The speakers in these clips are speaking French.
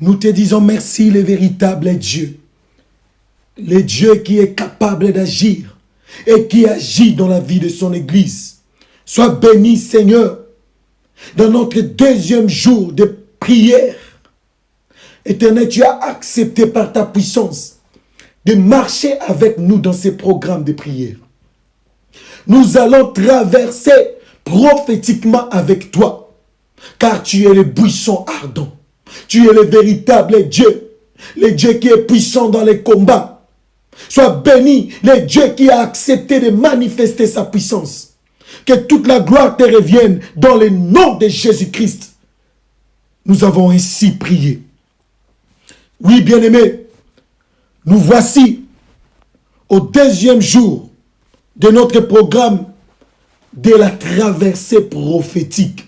Nous te disons merci, le véritable Dieu. Le Dieu qui est capable d'agir et qui agit dans la vie de son Église. Sois béni, Seigneur, dans notre deuxième jour de prière. Éternel, tu as accepté par ta puissance de marcher avec nous dans ces programmes de prière. Nous allons traverser prophétiquement avec toi, car tu es le buisson ardent. Tu es le véritable Dieu, le Dieu qui est puissant dans les combats. Sois béni, le Dieu qui a accepté de manifester sa puissance. Que toute la gloire te revienne dans le nom de Jésus-Christ. Nous avons ainsi prié. Oui, bien-aimés, nous voici au deuxième jour de notre programme de la traversée prophétique.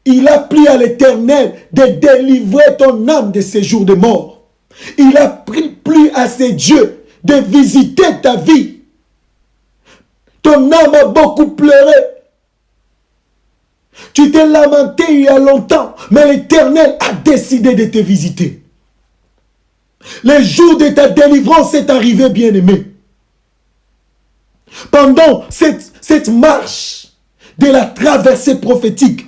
Il a plu à l'Éternel de délivrer ton âme de ces jours de mort. Il a plu à ses dieux de visiter ta vie. Ton âme a beaucoup pleuré. Tu t'es lamenté il y a longtemps, mais l'Éternel a décidé de te visiter. Le jour de ta délivrance est arrivé, bien-aimé. Pendant cette marche de la traversée prophétique,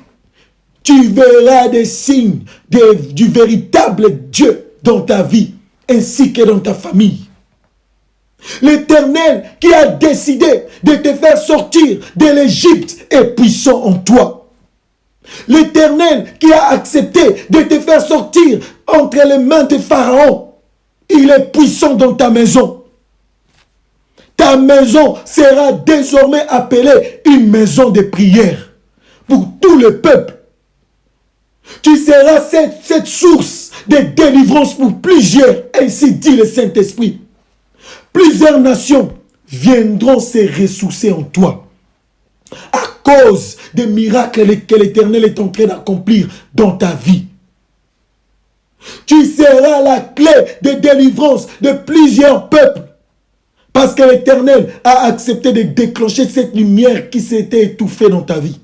tu verras des signes du véritable Dieu dans ta vie, ainsi que dans ta famille. L'Éternel qui a décidé de te faire sortir de l'Égypte est puissant en toi. L'Éternel qui a accepté de te faire sortir entre les mains de Pharaon, il est puissant dans ta maison. Ta maison sera désormais appelée une maison de prière pour tout le peuple. Tu seras cette source de délivrance pour plusieurs, ainsi dit le Saint-Esprit. Plusieurs nations viendront se ressourcer en toi à cause des miracles que l'Éternel est en train d'accomplir dans ta vie. Tu seras la clé de délivrance de plusieurs peuples parce que l'Éternel a accepté de déclencher cette lumière qui s'était étouffée dans ta vie.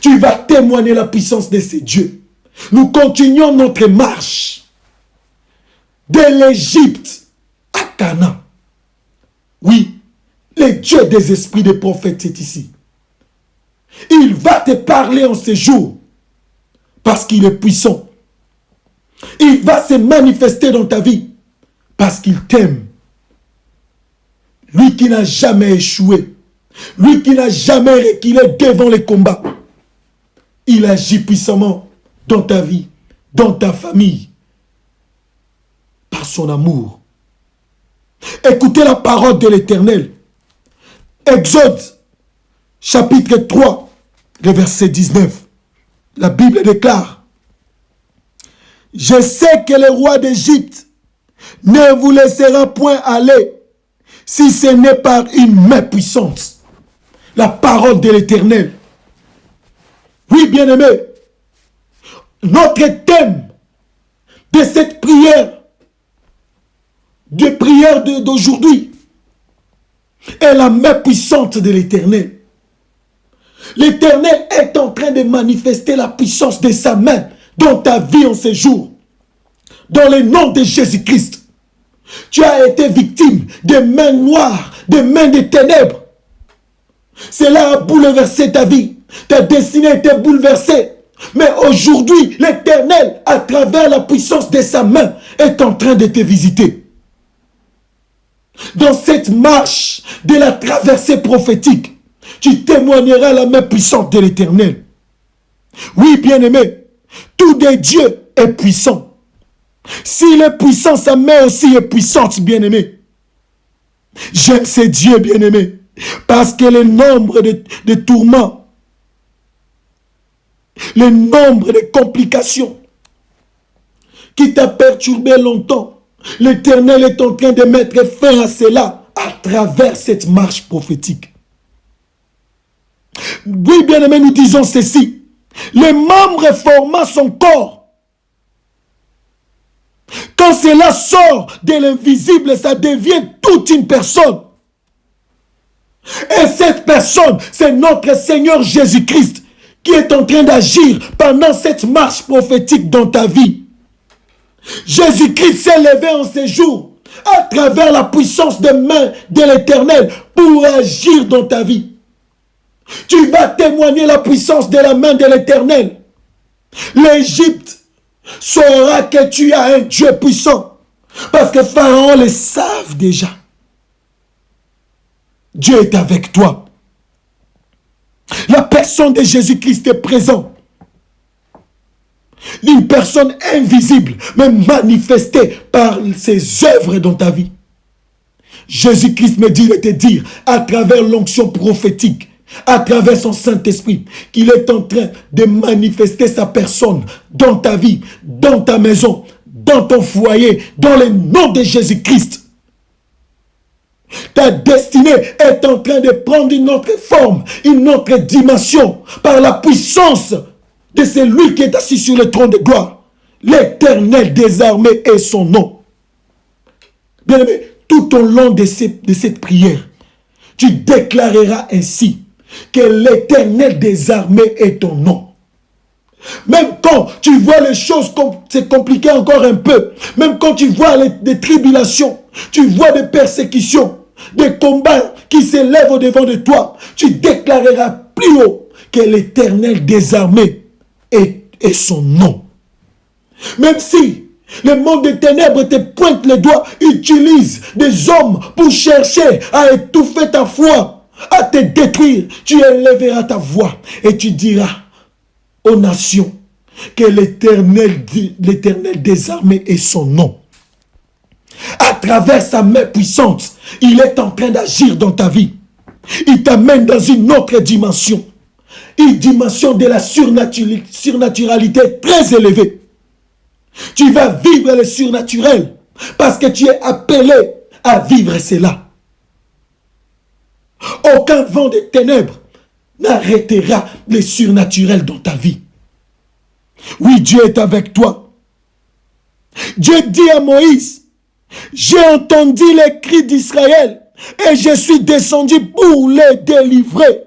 Tu vas témoigner la puissance de ces dieux. Nous continuons notre marche de l'Égypte à Canaan. Oui, le Dieu des esprits des prophètes est ici. Il va te parler en ces jours parce qu'il est puissant. Il va se manifester dans ta vie parce qu'il t'aime. Lui qui n'a jamais échoué, lui qui n'a jamais reculé devant les combats, il agit puissamment dans ta vie, dans ta famille, par son amour. Écoutez la parole de l'Éternel. Exode, chapitre 3, le verset 19. La Bible déclare: je sais que le roi d'Égypte ne vous laissera point aller si ce n'est par une main puissante. La parole de l'Éternel. Oui, bien-aimé, notre thème de cette prière, d'aujourd'hui, est la main puissante de l'Éternel. L'Éternel est en train de manifester la puissance de sa main dans ta vie en ces jours. Dans le nom de Jésus-Christ, tu as été victime de mains noires, de mains de ténèbres. Cela a bouleversé ta vie. Ta destinée a été bouleversée. Mais aujourd'hui, l'Éternel, à travers la puissance de sa main, est en train de te visiter. Dans cette marche de la traversée prophétique, tu témoigneras la main puissante de l'Éternel. Oui, bien-aimé, tout de Dieu est puissant. S'il est puissant, sa main aussi est puissante, bien-aimé. J'aime ces dieux, bien-aimé, parce que le nombre de tourments, le nombre de complications qui t'a perturbé longtemps, l'Éternel est en train de mettre fin à cela à travers cette marche prophétique. Oui, bien-aimé, nous disons ceci. Les membres formant son corps, quand cela sort de l'invisible, ça devient toute une personne. Et cette personne, c'est notre Seigneur Jésus-Christ qui est en train d'agir pendant cette marche prophétique dans ta vie. Jésus-Christ s'est levé en ces jours à travers la puissance des mains de l'Éternel pour agir dans ta vie. Tu vas témoigner la puissance de la main de l'Éternel. L'Égypte saura que tu as un Dieu puissant. Parce que Pharaon le savent déjà. Dieu est avec toi. La personne de Jésus-Christ est présente. Une personne invisible, mais manifestée par ses œuvres dans ta vie. Jésus-Christ me dit de te dire, à travers l'onction prophétique, à travers son Saint-Esprit, qu'il est en train de manifester sa personne dans ta vie, dans ta maison, dans ton foyer, dans le nom de Jésus-Christ. Ta destinée est en train de prendre une autre forme, une autre dimension, par la puissance de celui qui est assis sur le trône de gloire. L'Éternel des armées est son nom. Bien-aimé, tout au long de cette prière, tu déclareras ainsi que l'Éternel des armées est ton nom. Même quand tu vois les choses, c'est compliqué encore un peu, même quand tu vois des tribulations, tu vois des persécutions, des combats qui s'élèvent au-devant de toi, tu déclareras plus haut que l'Éternel des armées est son nom. Même si le monde des ténèbres te pointe les doigts, utilise des hommes pour chercher à étouffer ta foi, à te détruire, tu élèveras ta voix et tu diras aux nations que l'Éternel des armées est son nom. À travers sa main puissante, il est en train d'agir dans ta vie. Il t'amène dans une autre dimension. Une dimension de la surnaturalité très élevée. Tu vas vivre le surnaturel parce que tu es appelé à vivre cela. Aucun vent de ténèbres n'arrêtera le surnaturel dans ta vie. Oui, Dieu est avec toi. Dieu dit à Moïse, j'ai entendu les cris d'Israël et je suis descendu pour les délivrer.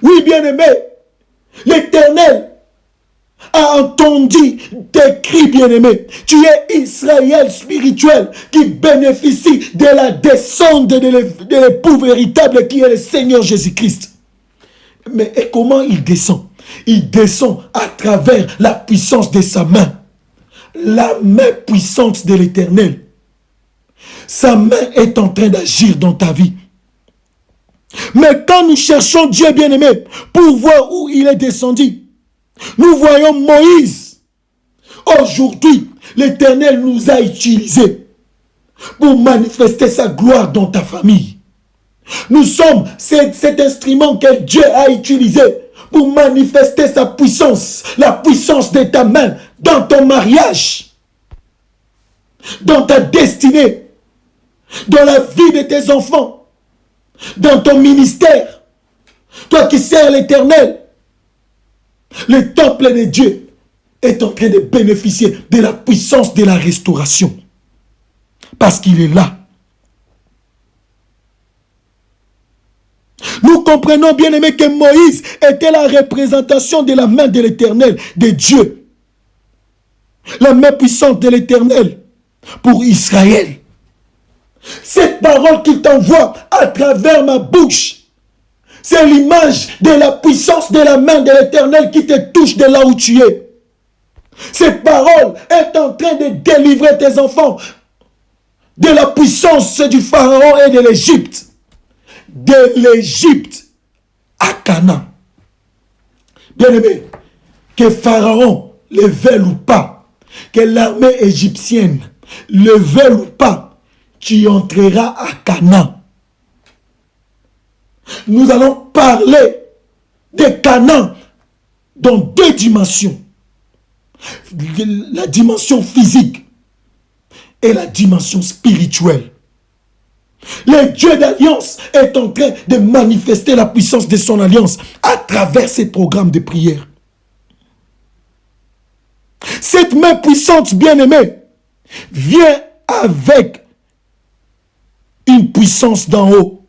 Oui, bien-aimé, l'Éternel a entendu tes cris, bien-aimé. Tu es Israël spirituel qui bénéficie de la descente de l'époux véritable qui est le Seigneur Jésus-Christ. Mais et comment il descend? Il descend à travers la puissance de sa main. La main puissante de l'Éternel. Sa main est en train d'agir dans ta vie. Mais quand nous cherchons Dieu bien-aimé pour voir où il est descendu, nous voyons Moïse. Aujourd'hui, l'Éternel nous a utilisés pour manifester sa gloire dans ta famille. Nous sommes cet instrument que Dieu a utilisé pour manifester sa puissance, la puissance de ta main dans ton mariage, dans ta destinée, dans la vie de tes enfants, dans ton ministère. Toi qui sers l'Éternel, le temple de Dieu est en train de bénéficier de la puissance de la restauration. Parce qu'il est là. Nous comprenons bien aimé que Moïse était la représentation de la main de l'Éternel, de Dieu. La main puissante de l'Éternel pour Israël. Cette parole qu'il t'envoie à travers ma bouche, c'est l'image de la puissance de la main de l'Éternel qui te touche de là où tu es. Cette parole est en train de délivrer tes enfants de la puissance du Pharaon et de l'Égypte. De l'Égypte à Canaan. Bien-aimé, que Pharaon le veuille ou pas, que l'armée égyptienne le veuille ou pas, tu entreras à Canaan. Nous allons parler de Canaan dans deux dimensions. La dimension physique et la dimension spirituelle. Le Dieu d'alliance est en train de manifester la puissance de son alliance à travers ses programmes de prière. Cette main puissante, bien-aimée, vient avec une puissance d'en haut.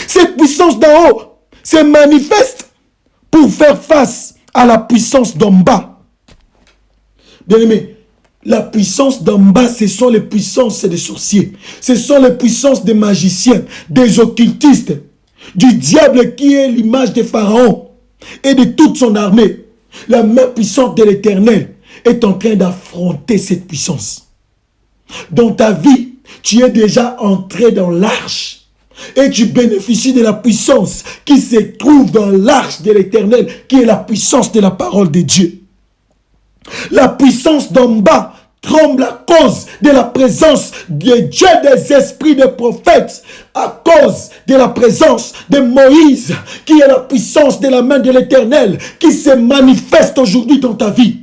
Cette puissance d'en haut se manifeste pour faire face à la puissance d'en bas. Bien-aimé, la puissance d'en bas, ce sont les puissances des sorciers. Ce sont les puissances des magiciens, des occultistes, du diable qui est l'image de Pharaon et de toute son armée. La main puissante de l'Éternel est en train d'affronter cette puissance. Dans ta vie, tu es déjà entré dans l'arche et tu bénéficies de la puissance qui se trouve dans l'arche de l'Éternel, qui est la puissance de la parole de Dieu. La puissance d'en bas tremble à cause de la présence de Dieu, des esprits des prophètes, à cause de la présence de Moïse, qui est la puissance de la main de l'Éternel, qui se manifeste aujourd'hui dans ta vie.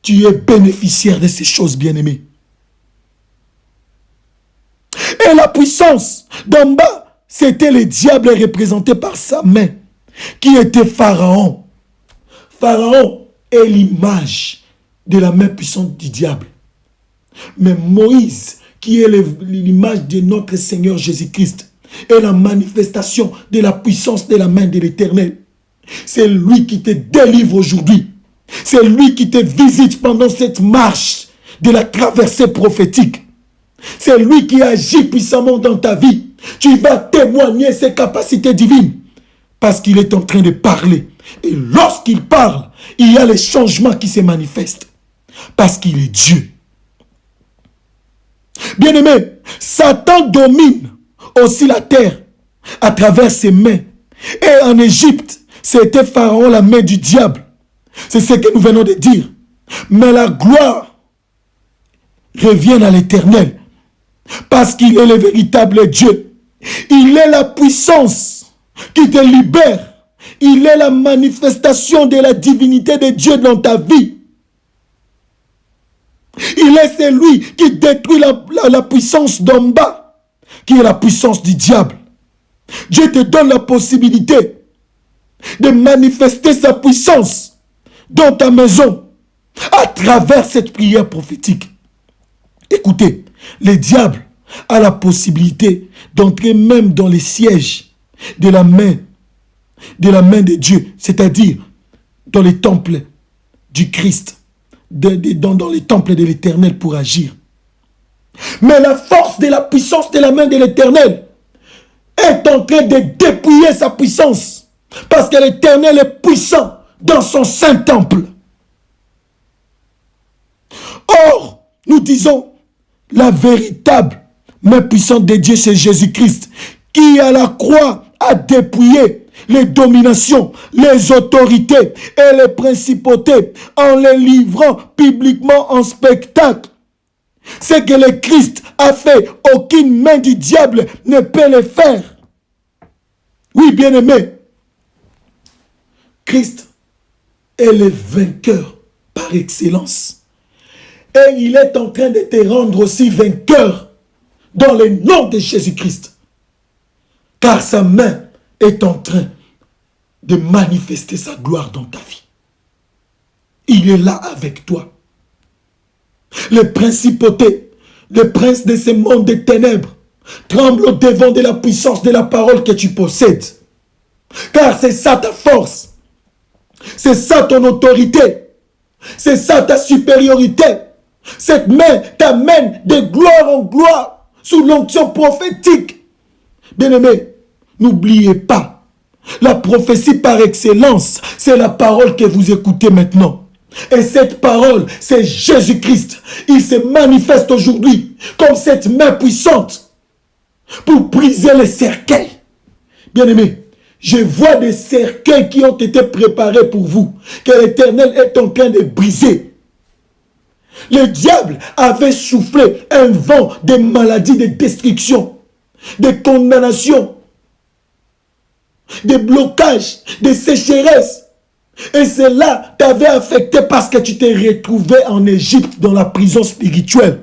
Tu es bénéficiaire de ces choses, bien-aimés. Et la puissance d'en bas, c'était le diable représenté par sa main, qui était Pharaon. Pharaon est l'image de la main puissante du diable. Mais Moïse, qui est l'image de notre Seigneur Jésus-Christ, est la manifestation de la puissance de la main de l'Éternel. C'est lui qui te délivre aujourd'hui. C'est lui qui te visite pendant cette marche de la traversée prophétique. C'est lui qui agit puissamment dans ta vie. Tu vas témoigner ses capacités divines parce qu'il est en train de parler. Et lorsqu'il parle, il y a les changements qui se manifestent parce qu'il est Dieu. Bien-aimé, Satan domine aussi la terre à travers ses mains. Et en Égypte, c'était Pharaon, la main du diable. C'est ce que nous venons de dire. Mais la gloire revient à l'Éternel parce qu'il est le véritable Dieu. Il est la puissance qui te libère. Il est la manifestation de la divinité de Dieu dans ta vie. Il est celui qui détruit la puissance d'en bas, qui est la puissance du diable. Dieu te donne la possibilité de manifester sa puissance dans ta maison à travers cette prière prophétique. Écoutez, le diable a la possibilité d'entrer même dans les sièges de la main de Dieu, c'est-à-dire dans les temples du Christ, dans les temples de l'Éternel pour agir. Mais la force de la puissance de la main de l'Éternel est en train de dépouiller sa puissance parce que l'Éternel est puissant dans son saint temple. Or, nous disons, la véritable main puissante de Dieu, c'est Jésus-Christ, qui à la croix a dépouillé les dominations, les autorités et les principautés en les livrant publiquement en spectacle. Ce que le Christ a fait, aucune main du diable ne peut le faire. Oui, bien-aimé, Christ est le vainqueur par excellence. Et il est en train de te rendre aussi vainqueur dans le nom de Jésus-Christ. Car sa main est en train de manifester sa gloire dans ta vie. Il est là avec toi. Les principautés, les princes de ce monde des ténèbres tremblent au devant de la puissance de la parole que tu possèdes. Car c'est ça ta force. C'est ça ton autorité. C'est ça ta supériorité. Cette main t'amène de gloire en gloire sous l'onction prophétique. Bien-aimé, n'oubliez pas, la prophétie par excellence, c'est la parole que vous écoutez maintenant. Et cette parole, c'est Jésus-Christ. Il se manifeste aujourd'hui comme cette main puissante pour briser les cercueils. Bien-aimé, je vois des cercueils qui ont été préparés pour vous, que l'Éternel est en train de briser. Le diable avait soufflé un vent de maladie, de destruction, de condamnation, de blocage, de sécheresse. Et cela t'avait affecté parce que tu t'es retrouvé en Égypte dans la prison spirituelle.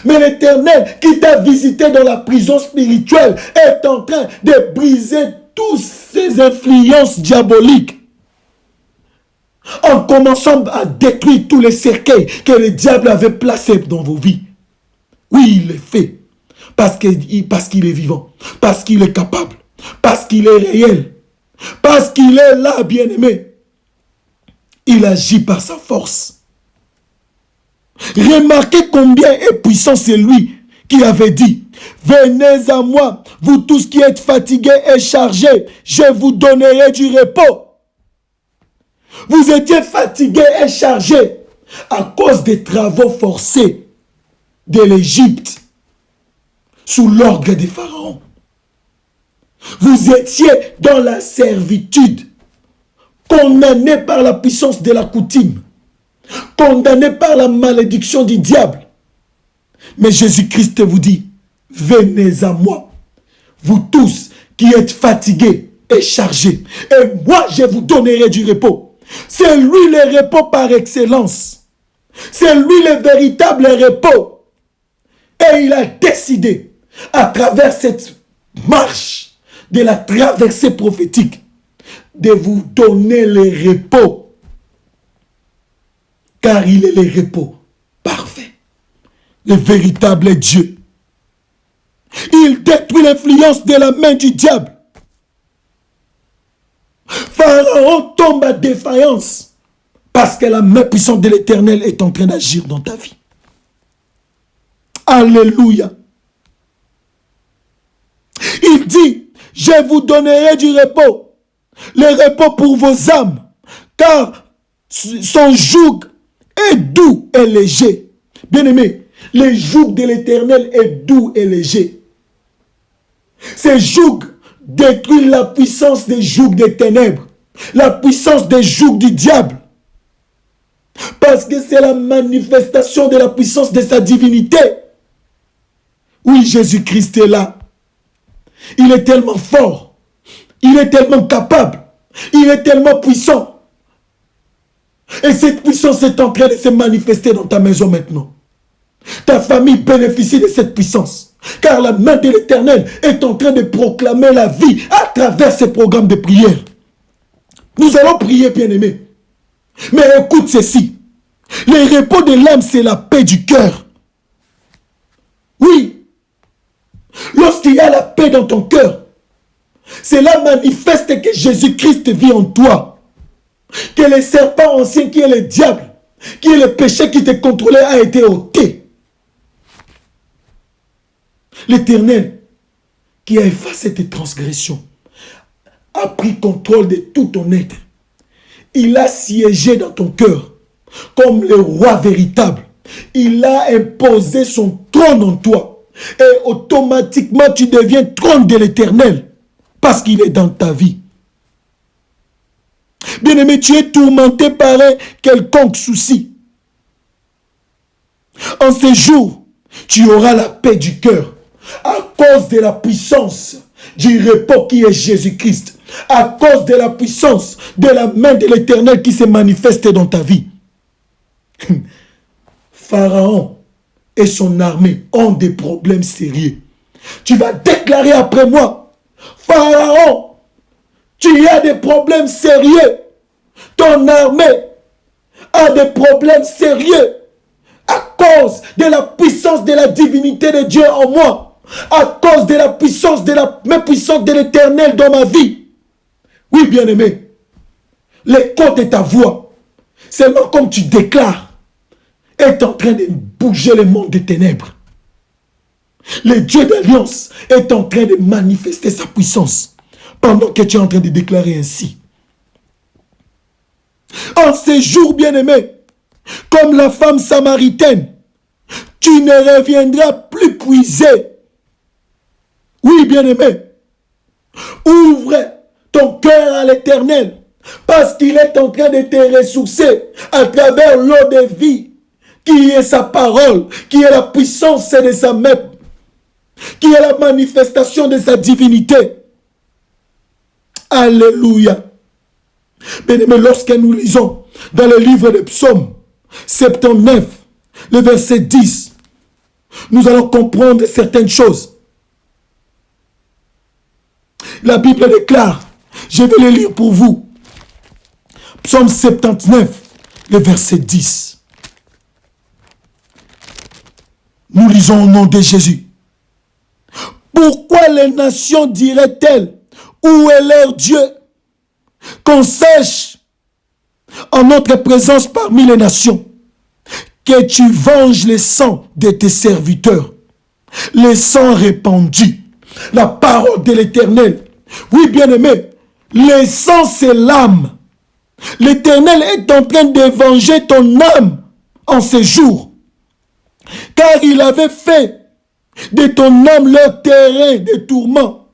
Mais l'Éternel qui t'a visité dans la prison spirituelle est en train de briser toutes ces influences diaboliques. En commençant à détruire tous les cercueils que le diable avait placés dans vos vies. Oui, il le fait. Parce qu'il est vivant. Parce qu'il est capable. Parce qu'il est réel. Parce qu'il est là, bien-aimé. il agit par sa force. Remarquez combien est puissant celui qui avait dit, venez à moi, vous tous qui êtes fatigués et chargés, je vous donnerai du repos. Vous étiez fatigués et chargés à cause des travaux forcés de l'Égypte sous l'ordre des pharaons. Vous étiez dans la servitude, condamnés par la puissance de la coutume, condamnés par la malédiction du diable. Mais Jésus-Christ vous dit, venez à moi, vous tous qui êtes fatigués et chargés, et moi je vous donnerai du repos. C'est lui le repos par excellence. C'est lui le véritable repos. Et il a décidé, à travers cette marche de la traversée prophétique, de vous donner le repos. Car il est le repos parfait. Le véritable Dieu. Il détruit l'influence de la main du diable. Pharaon tombe à défaillance parce que la main puissante de l'Éternel est en train d'agir dans ta vie. Alléluia. Il dit, je vous donnerai du repos, le repos pour vos âmes, car son joug est doux et léger. Bien-aimé, le joug de l'Éternel est doux et léger. Ce joug détruit la puissance des jougs des ténèbres, la puissance des jougs du diable. Parce que c'est la manifestation de la puissance de sa divinité. Oui, Jésus-Christ est là. Il est tellement fort. Il est tellement capable. Il est tellement puissant. Et cette puissance est en train de se manifester dans ta maison maintenant. Ta famille bénéficie de cette puissance. Car la main de l'Éternel est en train de proclamer la vie à travers ces programmes de prière. Nous allons prier, bien-aimés. Mais écoute ceci. Le repos de l'âme, c'est la paix du cœur. Oui. Lorsqu'il y a la paix dans ton cœur, cela manifeste que Jésus-Christ vit en toi. Que le serpent ancien qui est le diable, qui est le péché qui te contrôlait, a été ôté. L'Éternel, qui a effacé tes transgressions, a pris contrôle de tout ton être. Il a siégé dans ton cœur comme le roi véritable. Il a imposé son trône en toi. Et automatiquement, tu deviens trône de l'Éternel parce qu'il est dans ta vie. Bien-aimé, tu es tourmenté par un quelconque souci. En ce jour, tu auras la paix du cœur à cause de la puissance du repos qui est Jésus-Christ, à cause de la puissance de la main de l'Éternel qui se manifeste dans ta vie. Pharaon et son armée ont des problèmes sérieux. Tu vas déclarer après moi, Pharaon, tu as des problèmes sérieux. Ton armée a des problèmes sérieux à cause de la puissance de la divinité de Dieu en moi, à cause de la puissance de la main puissante de l'Éternel dans ma vie. Oui, bien-aimé, l'écho de ta voix, seulement comme tu déclares, est en train de bouger le monde des ténèbres. Le Dieu d'alliance est en train de manifester sa puissance pendant que tu es en train de déclarer ainsi. En ces jours, bien-aimés, comme la femme samaritaine, tu ne reviendras plus puiser. Oui, bien-aimé, ouvre ton cœur à l'Éternel parce qu'il est en train de te ressourcer à travers l'eau de vie qui est sa parole, qui est la puissance de sa main, qui est la manifestation de sa divinité. Alléluia. Bien-aimés, lorsque nous lisons dans le livre de Psaume 79, le verset 10, nous allons comprendre certaines choses. La Bible déclare, je vais le lire pour vous, Psaume 79, le verset 10. Nous lisons au nom de Jésus. Pourquoi les nations diraient-elles, où est leur Dieu? Qu'on sache en notre présence parmi les nations, que tu venges les sangs de tes serviteurs, les sangs répandus. La parole de l'Éternel. Oui, bien-aimé, les sangs, c'est l'âme. L'Éternel est en train de venger ton âme en ces jours. Car il avait fait de ton âme leur terrain de tourment.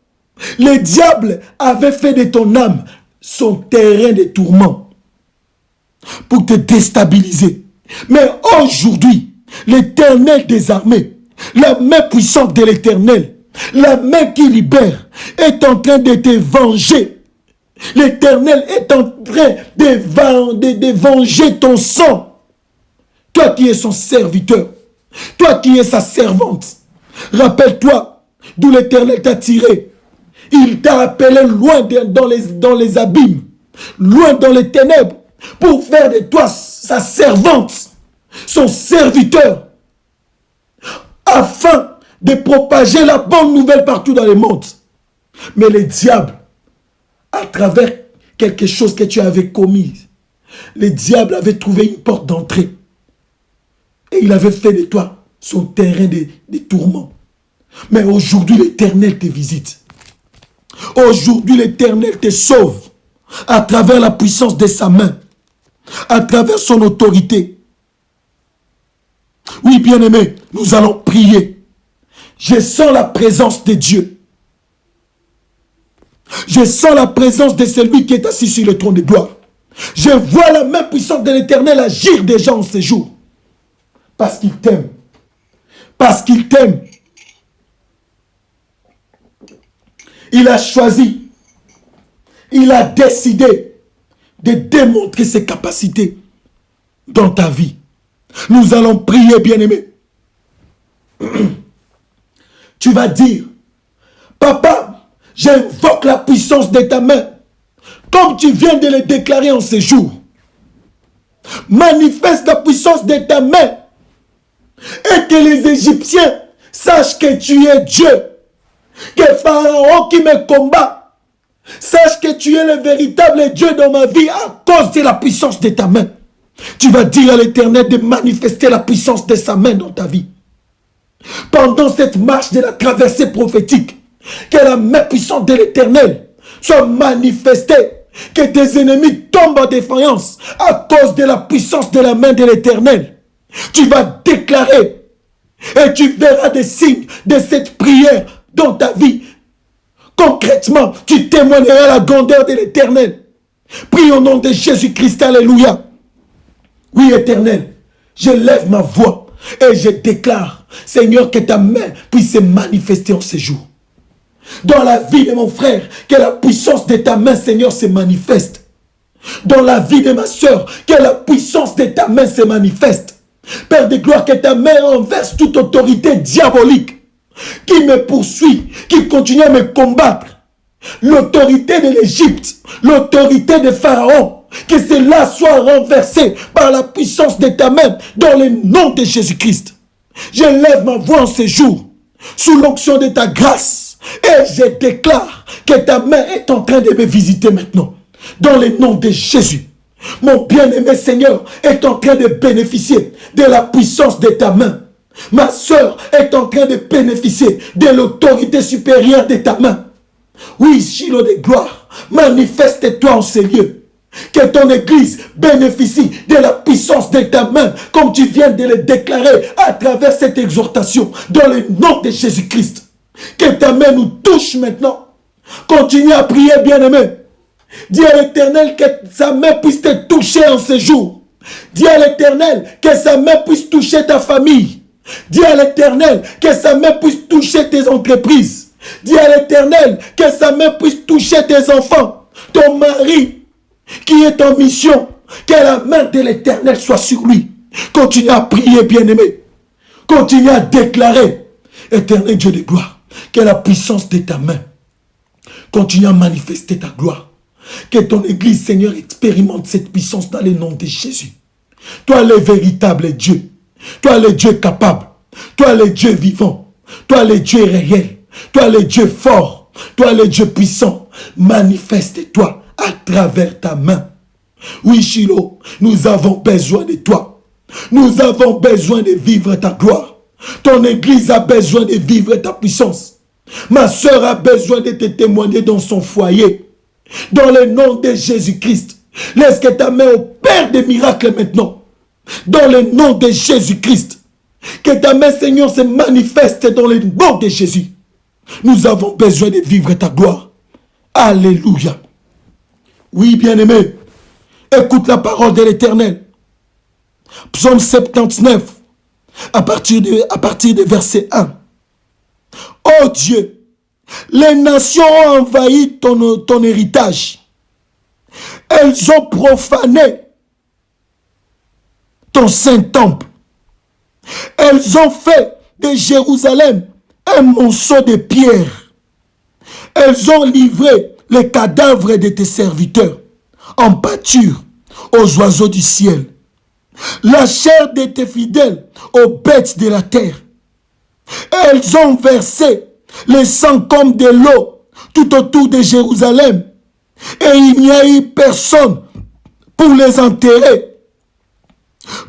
Le diable avait fait de ton âme son terrain de tourment pour te déstabiliser. Mais aujourd'hui, l'Éternel des armées, la main puissante de l'Éternel, la main qui libère, est en train de te venger. L'Éternel est en train de venger ton sang. Toi qui es son serviteur, toi qui es sa servante. Rappelle-toi d'où l'Éternel t'a tiré. Il t'a appelé loin dans les abîmes, loin dans les ténèbres, pour faire de toi sa servante, son serviteur, afin de propager la bonne nouvelle partout dans le monde. Mais le diable, à travers quelque chose que tu avais commis, le diable avait trouvé une porte d'entrée. Et il avait fait de toi son terrain de tourment. Mais aujourd'hui, l'Éternel te visite. Aujourd'hui, l'Éternel te sauve à travers la puissance de sa main, à travers son autorité. Oui, bien-aimé, nous allons prier. Je sens la présence de Dieu. Je sens la présence de celui qui est assis sur le trône de gloire. Je vois la main puissante de l'Éternel agir déjà en ces jours. Parce qu'il t'aime. Parce qu'il t'aime. Il a choisi. Il a décidé de démontrer ses capacités dans ta vie. Nous allons prier, bien-aimé. Tu vas dire, Papa, j'invoque la puissance de ta main, comme tu viens de le déclarer en ces jours. Manifeste la puissance de ta main et que les Égyptiens sachent que tu es Dieu, que Pharaon qui me combat sache que tu es le véritable Dieu dans ma vie à cause de la puissance de ta main. Tu vas dire à l'Éternel de manifester la puissance de sa main dans ta vie. Pendant cette marche de la traversée prophétique, que la main puissante de l'Éternel soit manifestée, que tes ennemis tombent en défaillance à cause de la puissance de la main de l'Éternel. Tu vas déclarer et tu verras des signes de cette prière dans ta vie. Concrètement, tu témoigneras la grandeur de l'Éternel. Prie au nom de Jésus-Christ, alléluia. Oui, Éternel, je lève ma voix et je déclare, Seigneur, que ta main puisse se manifester en ces jours. Dans la vie de mon frère, que la puissance de ta main, Seigneur, se manifeste. Dans la vie de ma soeur, que la puissance de ta main se manifeste. Père de gloire, que ta main renverse toute autorité diabolique qui me poursuit, qui continue à me combattre. L'autorité de l'Égypte, l'autorité de Pharaon, que cela soit renversé par la puissance de ta main dans le nom de Jésus-Christ. Je lève ma voix en ces jours, sous l'onction de ta grâce, et je déclare que ta main est en train de me visiter maintenant, dans le nom de Jésus. Mon bien-aimé Seigneur est en train de bénéficier de la puissance de ta main. Ma soeur est en train de bénéficier de l'autorité supérieure de ta main. Oui, Shiloh de gloire, manifeste-toi en ces lieux. Que ton église bénéficie de la puissance de ta main, comme tu viens de le déclarer à travers cette exhortation, dans le nom de Jésus-Christ. Que ta main nous touche maintenant. Continue à prier, bien-aimé. Dis à l'Éternel que sa main puisse te toucher en ces jours. Dis à l'Éternel que sa main puisse toucher ta famille. Dis à l'Éternel que sa main puisse toucher tes entreprises. Dis à l'Éternel que sa main puisse toucher tes enfants, ton mari qui est en mission. Que la main de l'Éternel soit sur lui. Continue à prier, bien-aimé. Continue à déclarer, Éternel Dieu de gloire, que la puissance de ta main continue à manifester ta gloire. Que ton église, Seigneur, expérimente cette puissance dans le nom de Jésus. Toi, le véritable Dieu. Toi, le Dieu capable. Toi, le Dieu vivant. Toi, le Dieu réel. Toi, le Dieu fort. Toi, le Dieu puissant. Manifeste-toi à travers ta main. Oui, Shiloh, nous avons besoin de toi. Nous avons besoin de vivre ta gloire. Ton église a besoin de vivre ta puissance. Ma soeur a besoin de te témoigner dans son foyer. Dans le nom de Jésus-Christ. Laisse que ta main opère des miracles maintenant. Dans le nom de Jésus-Christ. Que ta main, Seigneur, se manifeste dans le nom de Jésus. Nous avons besoin de vivre ta gloire. Alléluia. Oui, bien-aimé. Écoute la parole de l'Éternel. Psaume 79, à partir de verset 1. Oh Dieu, les nations ont envahi ton héritage. Elles ont profané ton Saint-Temple. Elles ont fait de Jérusalem un monceau de pierres. Elles ont livré les cadavres de tes serviteurs en pâture aux oiseaux du ciel. La chair de tes fidèles aux bêtes de la terre. Elles ont versé le sang comme de l'eau tout autour de Jérusalem. Et il n'y a eu personne pour les enterrer.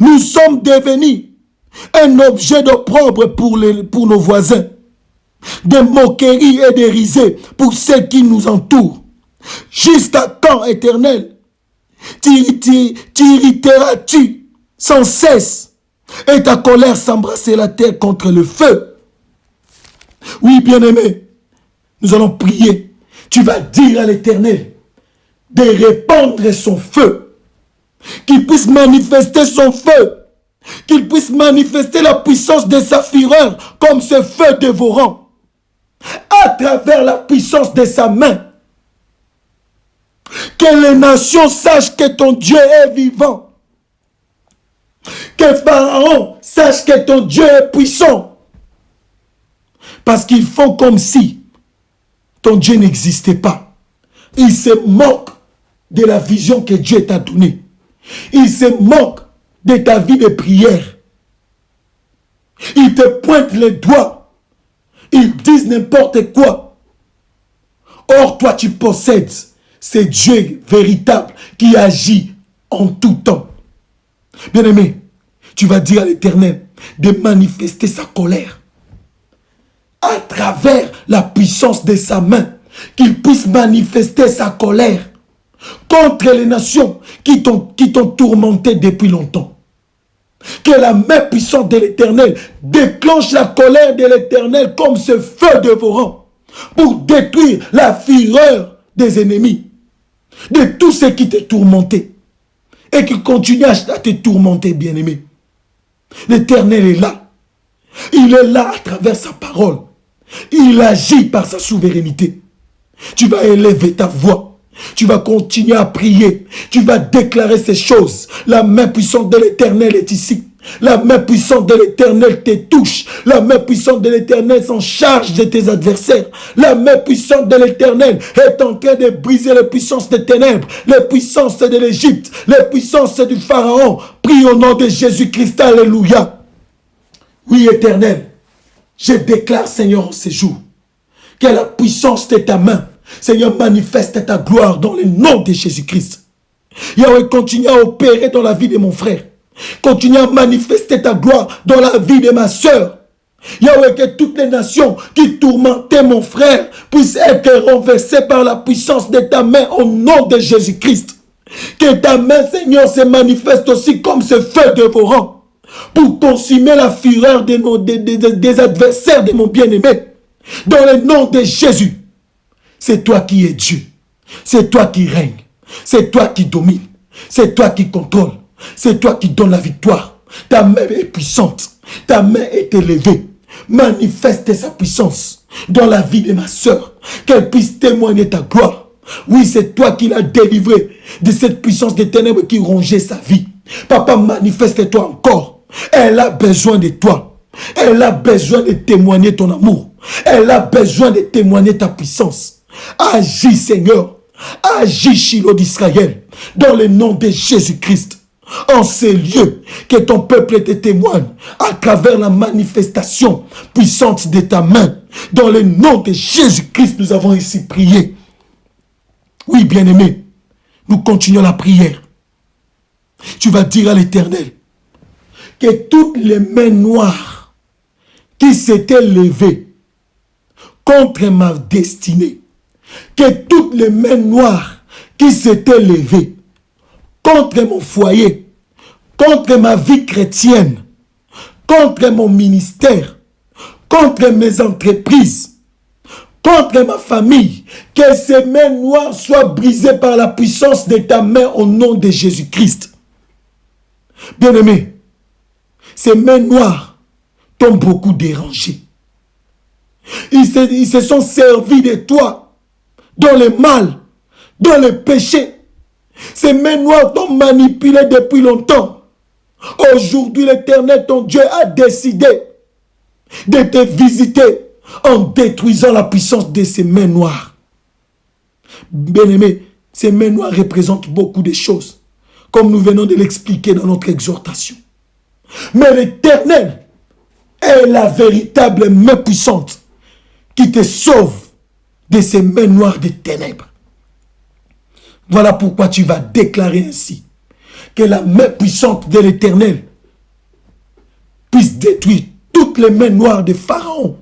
Nous sommes devenus un objet d'opprobre pour nos voisins, de moquerie et de risée pour ceux qui nous entourent. Jusqu'à quand, Éternel, t'irriteras-tu sans cesse et ta colère s'embrasser la terre contre le feu? Oui, bien-aimé, nous allons prier. Tu vas dire à l'Éternel de répandre son feu, qu'il puisse manifester son feu, qu'il puisse manifester la puissance de sa fureur comme ce feu dévorant, à travers la puissance de sa main. Que les nations sachent que ton Dieu est vivant. Que Pharaon sache que ton Dieu est puissant. Parce qu'ils font comme si ton Dieu n'existait pas. Ils se moquent de la vision que Dieu t'a donnée. Ils se moquent de ta vie de prière. Ils te pointent les doigts. Ils disent n'importe quoi. Or, toi, tu possèdes ce Dieu véritable qui agit en tout temps. Bien-aimé, tu vas dire à l'Éternel de manifester sa colère à travers la puissance de sa main, qu'il puisse manifester sa colère contre les nations qui t'ont tourmenté depuis longtemps. Que la main puissante de l'Éternel déclenche la colère de l'Éternel comme ce feu dévorant pour détruire la fureur des ennemis, de tous ceux qui te tourmentaient et qui continuent à te tourmenter, bien-aimé. L'Éternel est là. Il est là à travers sa parole. Il agit par sa souveraineté. Tu vas élever ta voix. Tu vas continuer à prier. Tu vas déclarer ces choses. La main puissante de l'Éternel est ici. La main puissante de l'Éternel te touche. La main puissante de l'Éternel s'en charge de tes adversaires. La main puissante de l'Éternel est en train de briser les puissances des ténèbres, les puissances de l'Égypte, les puissances du Pharaon. Prie au nom de Jésus-Christ. Alléluia. Oui, Éternel, je déclare, Seigneur, en ces jours, que la puissance de ta main, Seigneur, manifeste ta gloire dans le nom de Jésus-Christ. Yahweh, continue à opérer dans la vie de mon frère. Continue à manifester ta gloire dans la vie de ma soeur. Yahweh, que toutes les nations qui tourmentaient mon frère puissent être renversées par la puissance de ta main au nom de Jésus-Christ. Que ta main, Seigneur, se manifeste aussi comme ce feu dévorant pour consumer la fureur des adversaires de mon bien-aimé. Dans le nom de Jésus, c'est toi qui es Dieu. C'est toi qui règne. C'est toi qui domine. C'est toi qui contrôle. C'est toi qui donne la victoire. Ta main est puissante. Ta main est élevée. Manifeste sa puissance dans la vie de ma soeur. Qu'elle puisse témoigner ta gloire. Oui, c'est toi qui l'as délivrée de cette puissance des ténèbres qui rongeait sa vie. Papa, manifeste-toi encore. Elle a besoin de toi. Elle a besoin de témoigner ton amour. Elle a besoin de témoigner ta puissance. Agis, Seigneur. Agis, Shiloh d'Israël. Dans le nom de Jésus-Christ. En ces lieux, que ton peuple te témoigne à travers la manifestation puissante de ta main. Dans le nom de Jésus-Christ, nous avons ici prié. Oui, bien-aimés, nous continuons la prière. Tu vas dire à l'Éternel que toutes les mains noires qui s'étaient levées contre ma destinée, que toutes les mains noires qui s'étaient levées contre mon foyer, contre ma vie chrétienne, contre mon ministère, contre mes entreprises, contre ma famille, que ces mains noires soient brisées par la puissance de ta main au nom de Jésus-Christ. Bien-aimé, ces mains noires t'ont beaucoup dérangé. Ils se sont servis de toi dans le mal, dans le péché. Ces mains noires t'ont manipulé depuis longtemps. Aujourd'hui, l'Éternel, ton Dieu, a décidé de te visiter en détruisant la puissance de ces mains noires. Bien-aimé, ces mains noires représentent beaucoup de choses, comme nous venons de l'expliquer dans notre exhortation. Mais l'Éternel est la véritable main puissante qui te sauve de ces mains noires des ténèbres. Voilà pourquoi tu vas déclarer ainsi que la main puissante de l'Éternel puisse détruire toutes les mains noires de Pharaon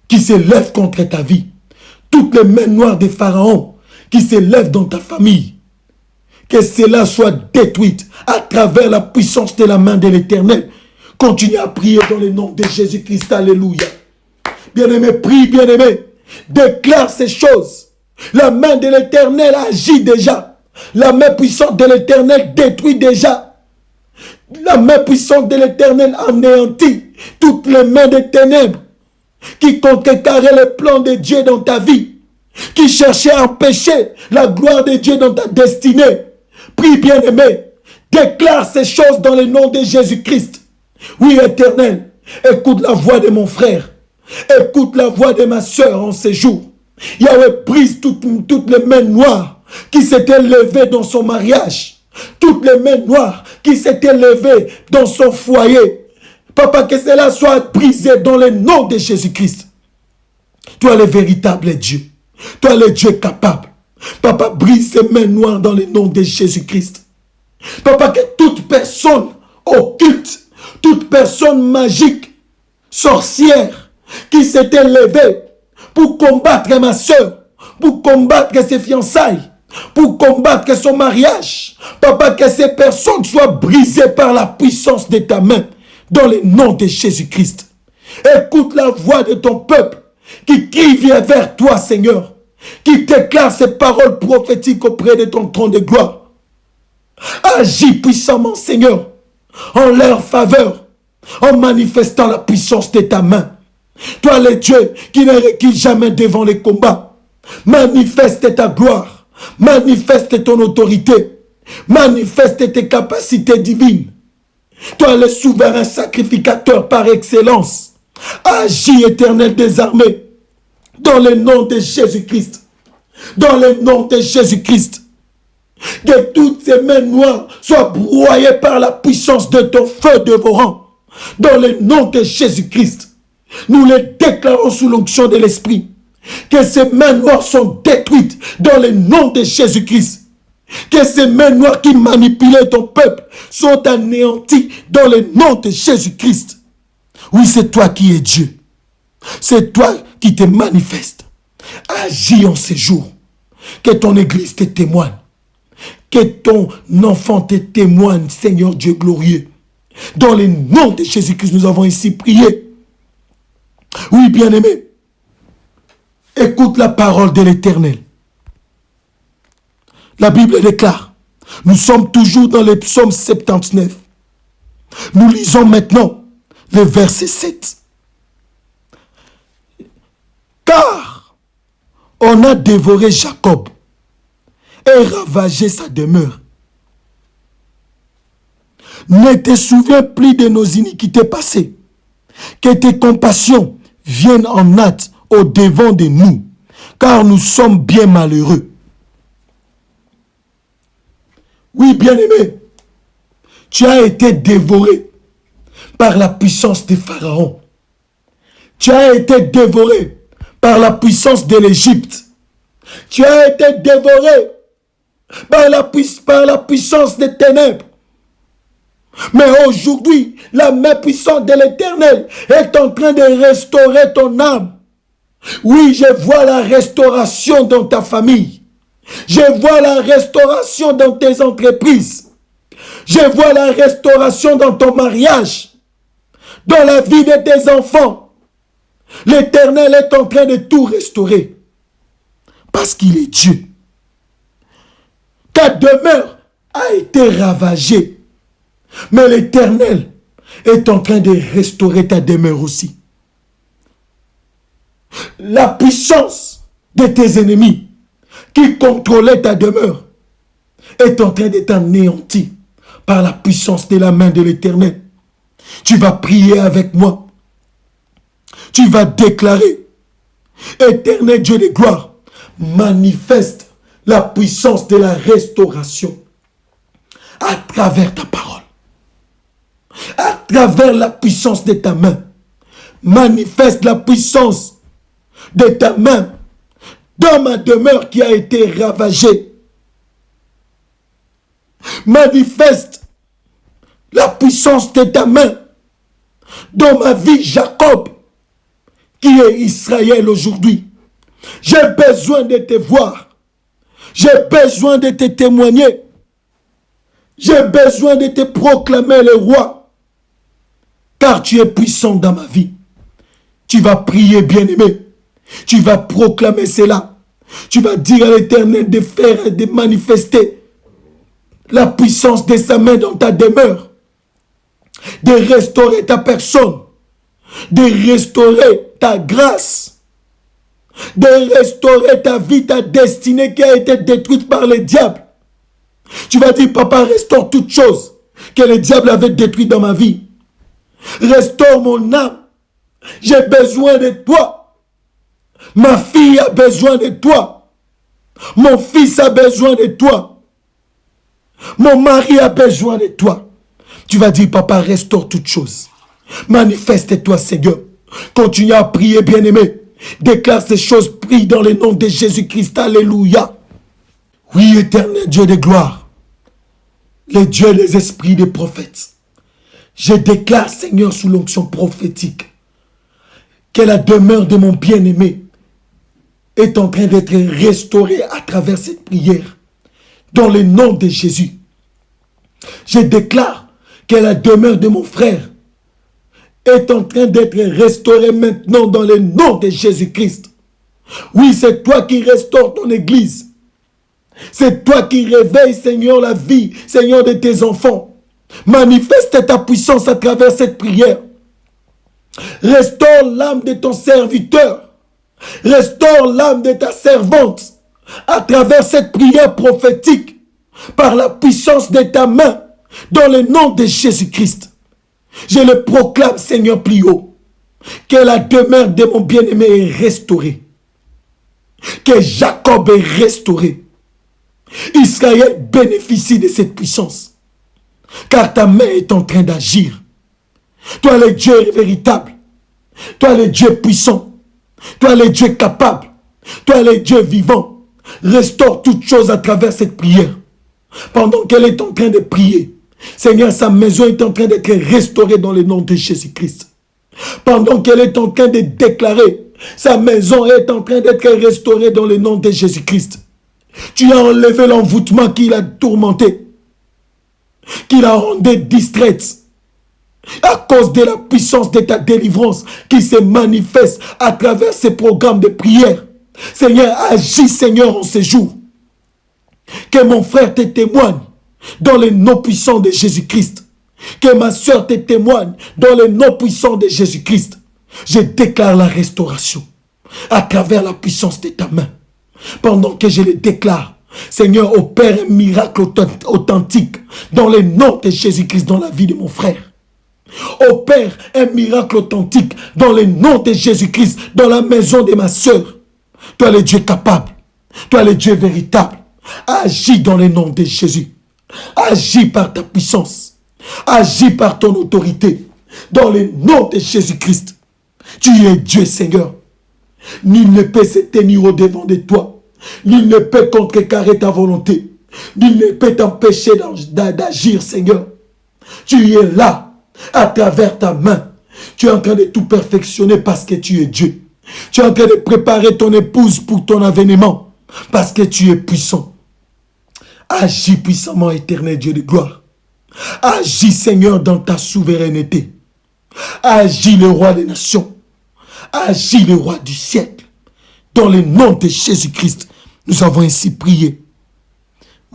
qui se lèvent contre ta vie, toutes les mains noires de Pharaon qui se lèvent dans ta famille, que cela soit détruite à travers la puissance de la main de l'Éternel. Continue à prier dans le nom de Jésus-Christ. Alléluia. Bien-aimé, prie, bien-aimé. Déclare ces choses. La main de l'Éternel agit déjà. La main puissante de l'Éternel détruit déjà. La main puissante de l'Éternel anéantit toutes les mains des ténèbres qui contrecarraient les plans de Dieu dans ta vie, qui cherchaient à empêcher la gloire de Dieu dans ta destinée. Prie, bien-aimé. Déclare ces choses dans le nom de Jésus-Christ. Oui, Éternel, écoute la voix de mon frère. Écoute la voix de ma soeur en ces jours. Yahweh, brise toutes les mains noires qui s'étaient levées dans son mariage. Toutes les mains noires qui s'étaient levées dans son foyer. Papa, que cela soit brisé dans le nom de Jésus-Christ. Toi, le véritable Dieu. Toi, le Dieu capable. Papa, brise ces mains noires dans le nom de Jésus-Christ. Papa, que toute personne occulte, toute personne magique, sorcière, qui s'était levée pour combattre ma soeur, pour combattre ses fiançailles, pour combattre son mariage. Papa, que ces personnes soient brisées par la puissance de ta main, dans le nom de Jésus-Christ. Écoute la voix de ton peuple, qui crie vers toi, Seigneur, qui déclare ces paroles prophétiques auprès de ton trône de gloire. Agis puissamment, Seigneur, en leur faveur, en manifestant la puissance de ta main. Toi, le Dieu qui ne recule jamais devant les combats, manifeste ta gloire, manifeste ton autorité, manifeste tes capacités divines. Toi, le souverain sacrificateur par excellence, agis, Éternel des armées, dans le nom de Jésus-Christ. Dans le nom de Jésus-Christ. Que toutes ces mains noires soient broyées par la puissance de ton feu dévorant. Dans le nom de Jésus-Christ. Nous les déclarons sous l'onction de l'Esprit. Que ces mains noires sont détruites dans le nom de Jésus-Christ. Que ces mains noires qui manipulaient ton peuple sont anéanties dans le nom de Jésus-Christ. Oui, c'est toi qui es Dieu. C'est toi qui te manifestes. Agis en ces jours. Que ton église te témoigne. Que ton enfant te témoigne, Seigneur Dieu glorieux. Dans le nom de Jésus-Christ, nous avons ici prié. Oui, bien-aimé. Écoute la parole de l'Éternel. La Bible déclare, nous sommes toujours dans le psaume 79. Nous lisons maintenant le verset 7. Car on a dévoré Jacob et ravagé sa demeure. Ne te souviens plus de nos iniquités passées, que tes compassions viennent en hâte au-devant de nous, car nous sommes bien malheureux. Oui, bien-aimé, tu as été dévoré par la puissance de Pharaon. Tu as été dévoré par la puissance de l'Égypte. Tu as été dévoré par la puissance des ténèbres. Mais aujourd'hui, la main puissante de l'Éternel est en train de restaurer ton âme. Oui, je vois la restauration dans ta famille. Je vois la restauration dans tes entreprises. Je vois la restauration dans ton mariage, dans la vie de tes enfants. L'Éternel est en train de tout restaurer. Parce qu'il est Dieu. Ta demeure a été ravagée. Mais l'Éternel est en train de restaurer ta demeure aussi. La puissance de tes ennemis qui contrôlaient ta demeure est en train d'être anéantie par la puissance de la main de l'Éternel. Tu vas prier avec moi. Tu vas déclarer: Éternel Dieu de gloire, manifeste la puissance de la restauration à travers ta parole, à travers la puissance de ta main. Manifeste la puissance de ta main dans ma demeure qui a été ravagée. Manifeste la puissance de ta main dans ma vie, Jacob, qui est Israël aujourd'hui. J'ai besoin de te voir. J'ai besoin de te témoigner. J'ai besoin de te proclamer le roi. Car tu es puissant dans ma vie. Tu vas prier, bien-aimé. Tu vas proclamer cela. Tu vas dire à l'Éternel de faire et de manifester la puissance de sa main dans ta demeure. De restaurer ta personne. De restaurer ta grâce. De restaurer ta vie, ta destinée qui a été détruite par le diable. Tu vas dire: Papa, restaure toutes choses que le diable avait détruites dans ma vie. Restaure mon âme. J'ai besoin de toi. Ma fille a besoin de toi. Mon fils a besoin de toi. Mon mari a besoin de toi. Tu vas dire: Papa, restaure toutes choses. Manifeste-toi, Seigneur. Continue à prier, bien-aimé. Déclare ces choses, prie dans le nom de Jésus-Christ. Alléluia. Oui, éternel Dieu de gloire, le Dieu des esprits des prophètes, je déclare, Seigneur, sous l'onction prophétique, que la demeure de mon bien-aimé est en train d'être restaurée à travers cette prière. Dans le nom de Jésus. Je déclare que la demeure de mon frère est en train d'être restaurée maintenant dans le nom de Jésus-Christ. Oui, c'est toi qui restaures ton église. C'est toi qui réveilles, Seigneur, la vie, Seigneur, de tes enfants. Manifeste ta puissance à travers cette prière. Restaure l'âme de ton serviteur. Restaure l'âme de ta servante à travers cette prière prophétique par la puissance de ta main dans le nom de Jésus-Christ. Je le proclame, Seigneur, plus haut, que la demeure de mon bien-aimé est restaurée. Que Jacob est restauré. Israël bénéficie de cette puissance. Car ta main est en train d'agir. Toi, le Dieu véritable. Toi, le Dieu puissant. Toi, le Dieu capable. Toi, le Dieu vivant. Restaure toutes choses à travers cette prière. Pendant qu'elle est en train de prier, Seigneur, sa maison est en train d'être restaurée dans le nom de Jésus-Christ. Pendant qu'elle est en train de déclarer, sa maison est en train d'être restaurée dans le nom de Jésus-Christ. Tu as enlevé l'envoûtement qui l'a tourmenté, qui l'a rendue distraite, à cause de la puissance de ta délivrance qui se manifeste à travers ces programmes de prière. Seigneur, agis, Seigneur, en ces jours. Que mon frère te témoigne dans le nom puissant de Jésus-Christ. Que ma soeur te témoigne dans le nom puissant de Jésus-Christ. Je déclare la restauration à travers la puissance de ta main. Pendant que je le déclare, Seigneur, opère un miracle authentique dans le nom de Jésus-Christ dans la vie de mon frère. Opère un miracle authentique dans le nom de Jésus-Christ dans la maison de ma soeur. Toi, le Dieu capable. Toi, le Dieu véritable. Agis dans le nom de Jésus. Agis par ta puissance. Agis par ton autorité. Dans le nom de Jésus-Christ. Tu es Dieu, Seigneur. Nul ne peut se tenir au-devant de toi. Nul ne peut contrecarrer ta volonté. Nul ne peut t'empêcher d'agir, Seigneur. Tu es là, à travers ta main. Tu es en train de tout perfectionner parce que tu es Dieu. Tu es en train de préparer ton épouse pour ton avènement parce que tu es puissant. Agis puissamment, éternel Dieu de gloire. Agis, Seigneur, dans ta souveraineté. Agis, le roi des nations. Agis, le roi du siècle. Dans le nom de Jésus-Christ, nous avons ainsi prié.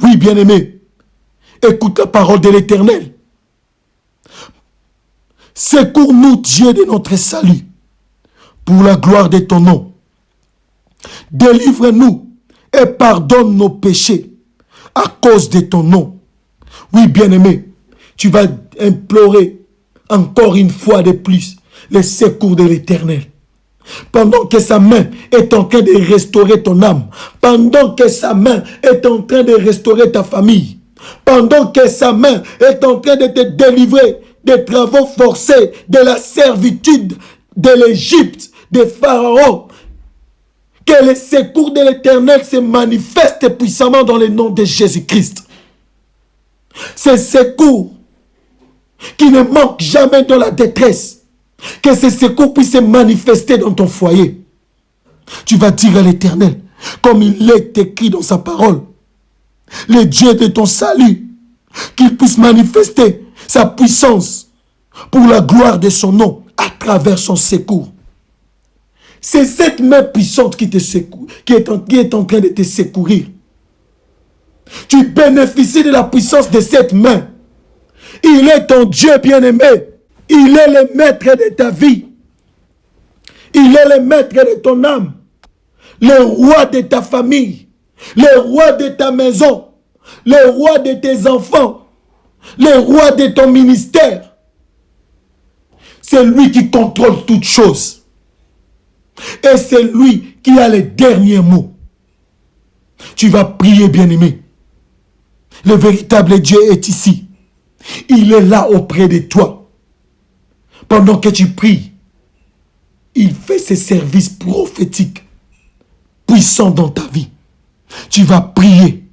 Oui, bien-aimé, écoute la parole de l'Éternel. Secours-nous, Dieu de notre salut, pour la gloire de ton nom. Délivre-nous et pardonne nos péchés à cause de ton nom. Oui, bien-aimé, tu vas implorer encore une fois de plus le secours de l'Éternel. Pendant que sa main est en train de restaurer ton âme, pendant que sa main est en train de restaurer ta famille, pendant que sa main est en train de te délivrer des travaux forcés, de la servitude de l'Égypte, de Pharaon, que le secours de l'Éternel se manifeste puissamment dans le nom de Jésus-Christ. Ce secours qui ne manque jamais dans la détresse, que ce secours puisse se manifester dans ton foyer. Tu vas dire à l'Éternel, comme il est écrit dans sa parole, le Dieu de ton salut, qu'il puisse manifester sa puissance pour la gloire de son nom à travers son secours. C'est cette main puissante qui te secoue, qui est en train de te secourir. Tu bénéficies de la puissance de cette main. Il est ton Dieu bien-aimé. Il est le maître de ta vie. Il est le maître de ton âme. Le roi de ta famille. Le roi de ta maison. Le roi de tes enfants. Le roi de ton ministère. C'est lui qui contrôle toutes choses. Et c'est lui qui a les derniers mots. Tu vas prier, bien-aimé. Le véritable Dieu est ici. Il est là auprès de toi. Pendant que tu pries, il fait ses services prophétiques puissants dans ta vie. Tu vas prier.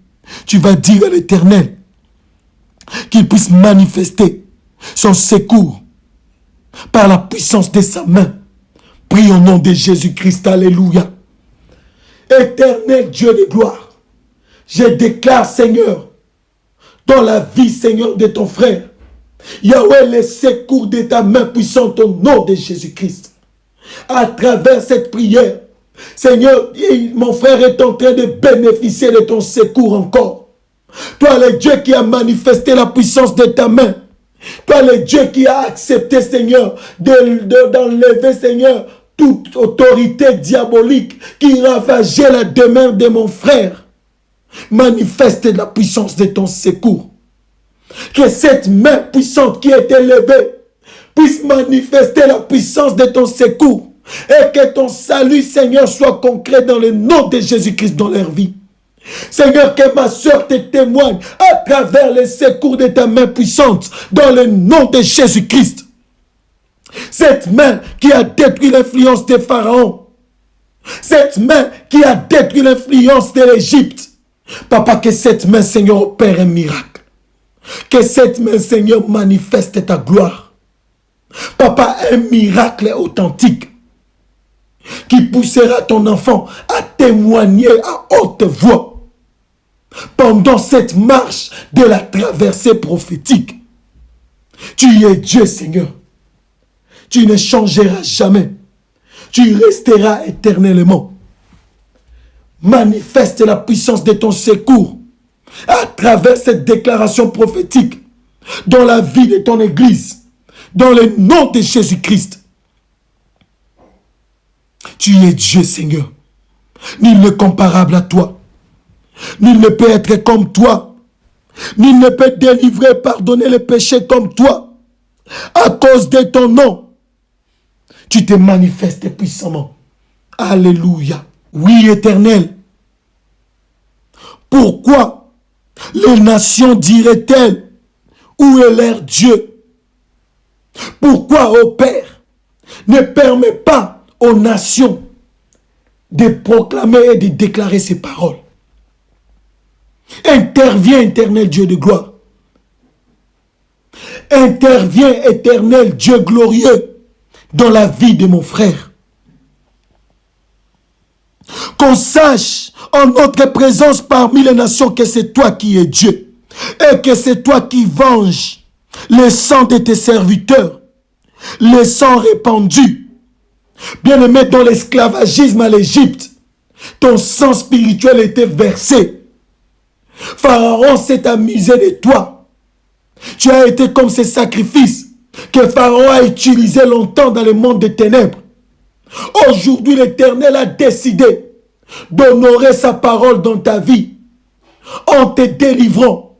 Tu vas dire à l'Éternel qu'il puisse manifester son secours par la puissance de sa main. Prie au nom de Jésus-Christ. Alléluia. Éternel Dieu de gloire, je déclare, Seigneur, dans la vie, Seigneur, de ton frère, Yahweh, le secours de ta main puissante au nom de Jésus-Christ. À travers cette prière, Seigneur, mon frère est en train de bénéficier de ton secours encore. Toi, le Dieu qui a manifesté la puissance de ta main. Toi, le Dieu qui a accepté, Seigneur, d'enlever, Seigneur, toute autorité diabolique qui ravageait la demeure de mon frère. Manifeste la puissance de ton secours. Que cette main puissante qui est élevée puisse manifester la puissance de ton secours. Et que ton salut, Seigneur, soit concret dans le nom de Jésus-Christ dans leur vie. Seigneur, que ma soeur te témoigne à travers le secours de ta main puissante dans le nom de Jésus-Christ. Cette main qui a détruit l'influence de Pharaon. Cette main qui a détruit l'influence de l'Égypte. Papa, que cette main, Seigneur, opère un miracle. Que cette main, Seigneur, manifeste ta gloire. Papa, un miracle authentique qui poussera ton enfant à témoigner à haute voix pendant cette marche de la traversée prophétique. Tu es Dieu, Seigneur. Tu ne changeras jamais. Tu resteras éternellement. Manifeste la puissance de ton secours à travers cette déclaration prophétique dans la vie de ton Église, dans le nom de Jésus-Christ. Tu es Dieu, Seigneur. Nul n'est comparable à toi. Nul ne peut être comme toi. Nul ne peut délivrer, pardonner les péchés comme toi. À cause de ton nom, tu te manifestes puissamment. Alléluia. Oui, Éternel. Pourquoi les nations diraient-elles, où est leur Dieu? Pourquoi, ô Père, ne permet pas aux nations de proclamer et de déclarer ces paroles? Interviens, Éternel Dieu de gloire. Interviens, éternel Dieu glorieux, dans la vie de mon frère. Qu'on sache en notre présence parmi les nations que c'est toi qui es Dieu et que c'est toi qui venges le sang de tes serviteurs, le sang répandu. Bien-aimé, dans l'esclavagisme à l'Égypte, ton sang spirituel était versé. Pharaon s'est amusé de toi. Tu as été comme ces sacrifices que Pharaon a utilisés longtemps dans le monde des ténèbres. Aujourd'hui, l'Éternel a décidé d'honorer sa parole dans ta vie en te délivrant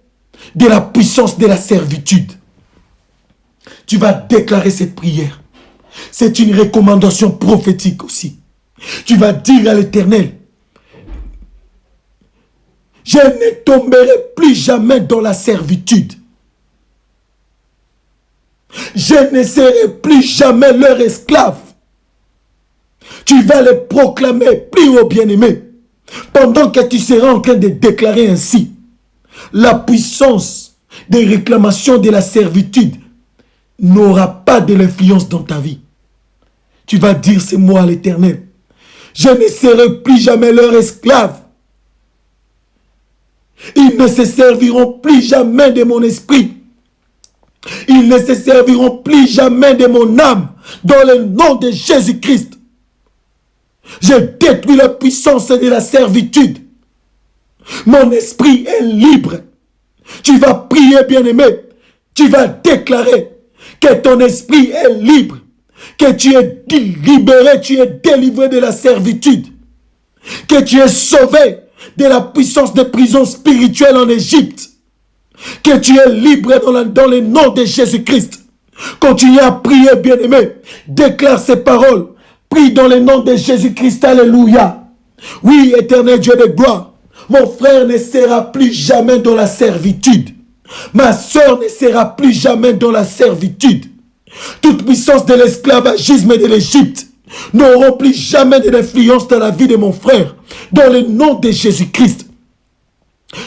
de la puissance de la servitude. Tu vas déclarer cette prière. C'est une recommandation prophétique aussi. Tu vas dire à l'Éternel, je ne tomberai plus jamais dans la servitude. Je ne serai plus jamais leur esclave. Tu vas le proclamer plus haut, bien-aimé. Pendant que tu seras en train de déclarer ainsi, la puissance des réclamations de la servitude n'aura pas de l'influence dans ta vie. Tu vas dire ces mots à l'Éternel. Je ne serai plus jamais leur esclave. Ils ne se serviront plus jamais de mon esprit. Ils ne se serviront plus jamais de mon âme. Dans le nom de Jésus-Christ. Je détruis la puissance de la servitude. Mon esprit est libre. Tu vas prier, bien-aimé. Tu vas déclarer que ton esprit est libre. Que tu es libéré, tu es délivré de la servitude. Que tu es sauvé de la puissance de prison spirituelle en Égypte. Que tu es libre dans le nom de Jésus-Christ. Continue à prier, bien-aimé. Déclare ces paroles. Prie dans le nom de Jésus-Christ. Alléluia. Oui, éternel Dieu de gloire. Mon frère ne sera plus jamais dans la servitude. Ma soeur ne sera plus jamais dans la servitude. Toute puissance de l'esclavagisme et de l'Égypte n'auront plus jamais de l'influence dans la vie de mon frère. Dans le nom de Jésus-Christ.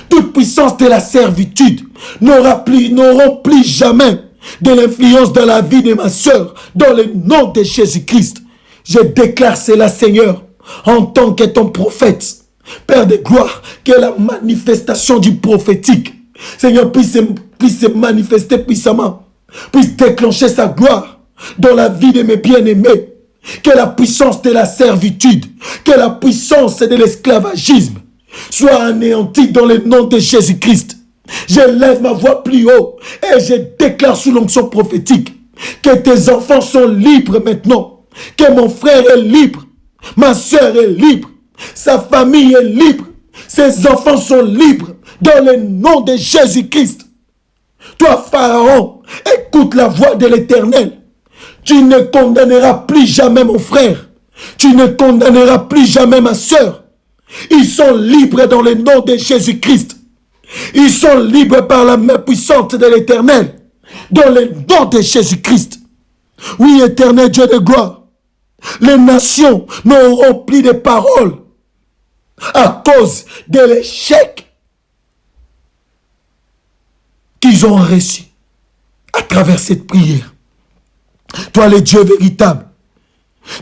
Toute puissance de la servitude n'auront plus jamais de l'influence dans la vie de ma soeur. Dans le nom de Jésus-Christ. Je déclare cela, Seigneur, en tant que ton prophète. Père de gloire, que la manifestation du prophétique, Seigneur, puisse se manifester puissamment, puisse déclencher sa gloire dans la vie de mes bien-aimés. Que la puissance de la servitude, que la puissance de l'esclavagisme soit anéantie dans le nom de Jésus-Christ. Je lève ma voix plus haut et je déclare sous l'onction prophétique que tes enfants sont libres maintenant, que mon frère est libre, ma soeur est libre, sa famille est libre, ses enfants sont libres dans le nom de Jésus-Christ. Toi, Pharaon, écoute la voix de l'Éternel. Tu ne condamneras plus jamais mon frère. Tu ne condamneras plus jamais ma soeur. Ils sont libres dans le nom de Jésus-Christ. Ils sont libres par la main puissante de l'Éternel. Dans le nom de Jésus-Christ. Oui, éternel Dieu de gloire. Les nations n'auront plus de paroles à cause de l'échec qu'ils ont reçu à travers cette prière. Toi, le Dieu véritable,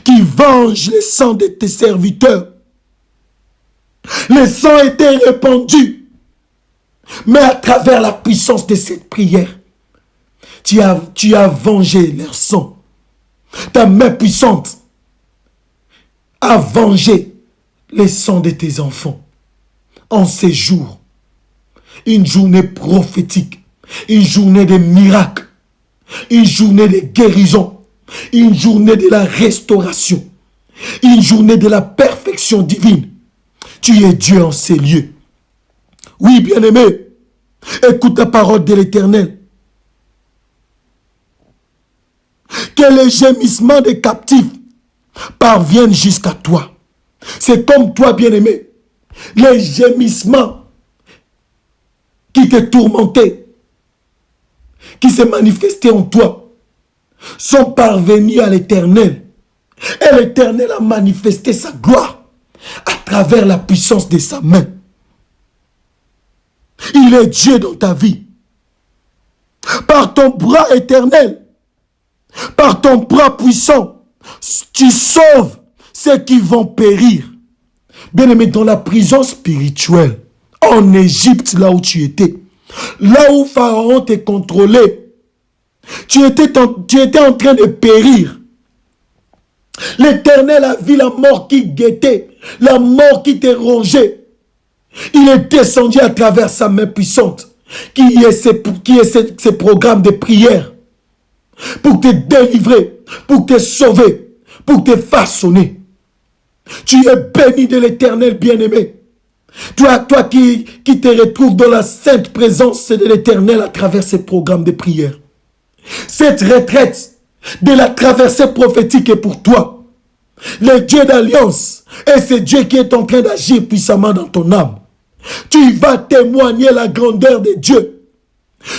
qui venge le sang de tes serviteurs. Le sang a été répandu, mais à travers la puissance de cette prière, tu as vengé leur sang. Ta main puissante a vengé le sang de tes enfants. En ces jours, une journée prophétique, une journée de miracles, une journée de guérison, une journée de la restauration, une journée de la perfection divine. Tu es Dieu en ces lieux. Oui, bien-aimé, écoute la parole de l'Éternel. Que les gémissements des captifs parviennent jusqu'à toi. C'est comme toi, bien-aimé. Les gémissements qui te tourmentaient, qui se manifestaient en toi, sont parvenus à l'Éternel. Et l'Éternel a manifesté sa gloire à travers la puissance de sa main. Il est Dieu dans ta vie. Par ton bras éternel, par ton bras puissant, tu sauves ceux qui vont périr. Bien-aimé, dans la prison spirituelle, en Égypte, là où tu étais, là où Pharaon te contrôlait, tu étais en train de périr. L'Éternel a vu la mort qui guettait, la mort qui te rongeait. Il est descendu à travers sa main puissante, qui est ces programmes de prière, pour te délivrer, pour te sauver, pour te façonner. Tu es béni de l'Éternel, bien-aimé. Toi qui te retrouves dans la sainte présence de l'Éternel à travers ces programmes de prière. Cette retraite de la traversée prophétique est pour toi. Le Dieu d'alliance est ce Dieu qui est en train d'agir puissamment dans ton âme. Tu vas témoigner la grandeur de Dieu.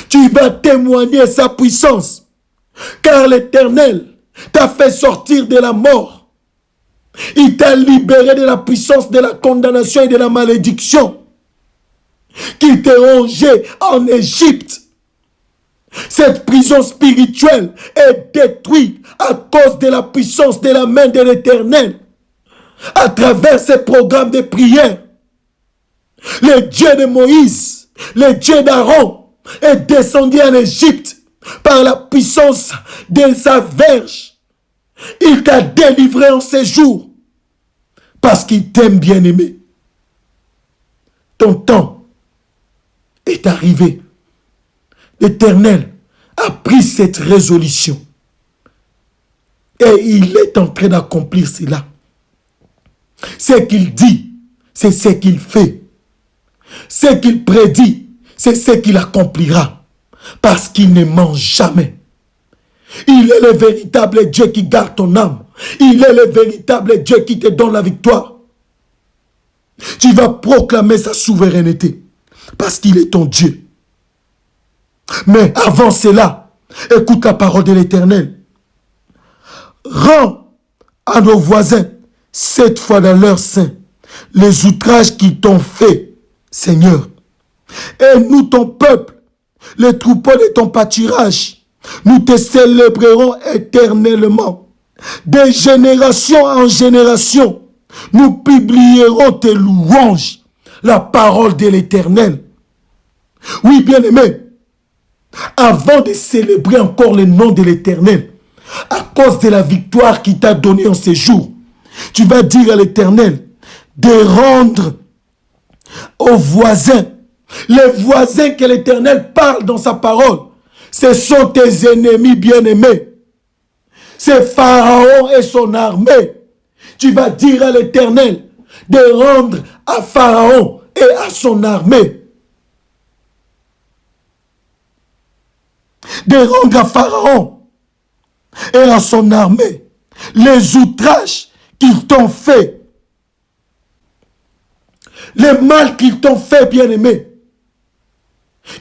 Tu vas témoigner sa puissance. Car l'Éternel t'a fait sortir de la mort. Il t'a libéré de la puissance de la condamnation et de la malédiction qui te rongeait en Égypte. Cette prison spirituelle est détruite à cause de la puissance de la main de l'Éternel à travers ces programmes de prière. Le Dieu de Moïse, le Dieu d'Aaron est descendu en Égypte par la puissance de sa verge. Il t'a délivré en ces jours parce qu'il t'aime, bien-aimé. Ton temps est arrivé. L'Éternel a pris cette résolution et il est en train d'accomplir cela. Ce qu'il dit, c'est ce qu'il fait. Ce qu'il prédit, c'est ce qu'il accomplira. Parce qu'il ne ment jamais. Il est le véritable Dieu qui garde ton âme. Il est le véritable Dieu qui te donne la victoire. Tu vas proclamer sa souveraineté. Parce qu'il est ton Dieu. Mais avant cela, écoute la parole de l'Éternel. Rends à nos voisins, cette fois dans leur sein, les outrages qu'ils t'ont fait, Seigneur. Et nous, ton peuple, les troupeaux de ton pâturage, nous te célébrerons éternellement. De génération en génération, nous publierons tes louanges, la parole de l'Éternel. Oui, bien-aimé, avant de célébrer encore le nom de l'Éternel, à cause de la victoire qu'il t'a donnée en ces jours, tu vas dire à l'Éternel de rendre aux voisins, les voisins que l'Éternel parle dans sa parole, ce sont tes ennemis bien-aimés. C'est Pharaon et son armée. Tu vas dire à l'Éternel de rendre à Pharaon et à son armée. De rendre à Pharaon et à son armée les outrages qu'ils t'ont fait. Le mal qu'ils t'ont fait, bien-aimés.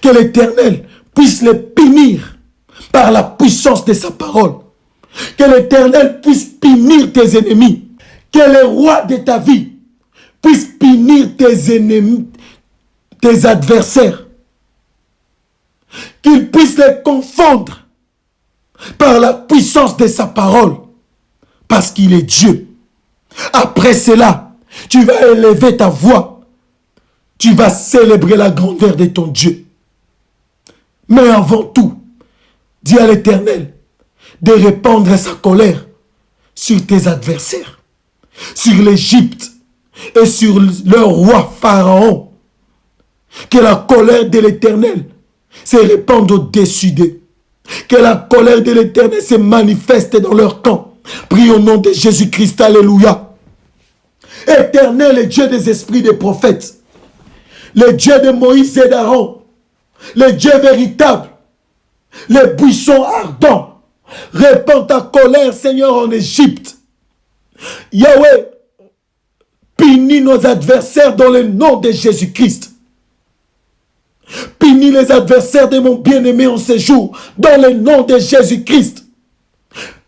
Que l'Éternel puisse les punir par la puissance de sa parole. Que l'Éternel puisse punir tes ennemis. Que le roi de ta vie puisse punir tes ennemis, tes adversaires. Qu'il puisse les confondre par la puissance de sa parole. Parce qu'il est Dieu. Après cela, tu vas élever ta voix. Tu vas célébrer la grandeur de ton Dieu. Mais avant tout, dis à l'Éternel de répandre sa colère sur tes adversaires, sur l'Égypte et sur leur roi Pharaon. Que la colère de l'Éternel se répande au-dessus d'eux. Que la colère de l'Éternel se manifeste dans leur camp. Prie au nom de Jésus-Christ, alléluia. Éternel est Dieu des esprits des prophètes, le Dieu de Moïse et d'Aaron, le Dieu véritable, les buissons ardents. Répands ta colère, Seigneur, en Égypte. Yahweh, punis nos adversaires dans le nom de Jésus-Christ. Punis les adversaires de mon bien-aimé en ce jour, dans le nom de Jésus-Christ.